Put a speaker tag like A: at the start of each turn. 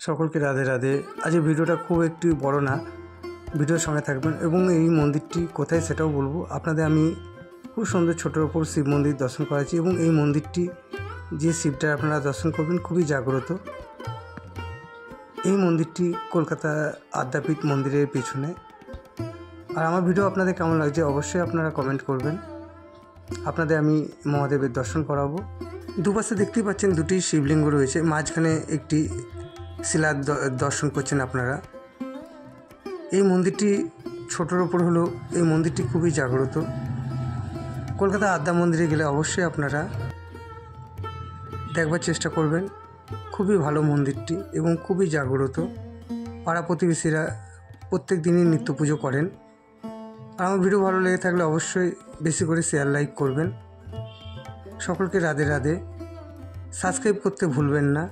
A: সকলকে রাধে রাধে। আজ ভিডিওটা খুব একটি বড় না, ভিডিওর সঙ্গে থাকবেন এবং এই মন্দিরটি কোথায় সেটাও বলবো আপনাদের। আমি খুব সুন্দর ছোটোর ওপর শিব মন্দির দর্শন করেছি এবং এই মন্দিরটি যে শিবটা আপনারা দর্শন করবেন খুবই জাগ্রত। এই মন্দিরটি কলকাতা আদ্যাপীঠ মন্দিরের পেছনে। আর আমার ভিডিও আপনাদের কেমন লাগছে অবশ্যই আপনারা কমেন্ট করবেন। আপনাদের আমি মহাদেবের দর্শন করাবো। দুপাশে দেখতেই পাচ্ছেন দুটি শিবলিঙ্গ রয়েছে, মাঝখানে একটি শিলার দর্শন করছেন আপনারা। এই মন্দিরটি ছোটোর ওপর হলেও এই মন্দিরটি খুবই জাগ্রত। কলকাতা আদ্যা মন্দিরে গেলে অবশ্যই আপনারা দেখবার চেষ্টা করবেন। খুবই ভালো মন্দিরটি এবং খুবই জাগ্রত। পাড়া প্রতিবেশীরা প্রত্যেক দিনই নিত্য পুজো করেন। আর আমার ভিডিও ভালো লেগে থাকলে অবশ্যই বেশি করে শেয়ার লাইক করবেন। সকলকে রাধে রাধে। সাবস্ক্রাইব করতে ভুলবেন না।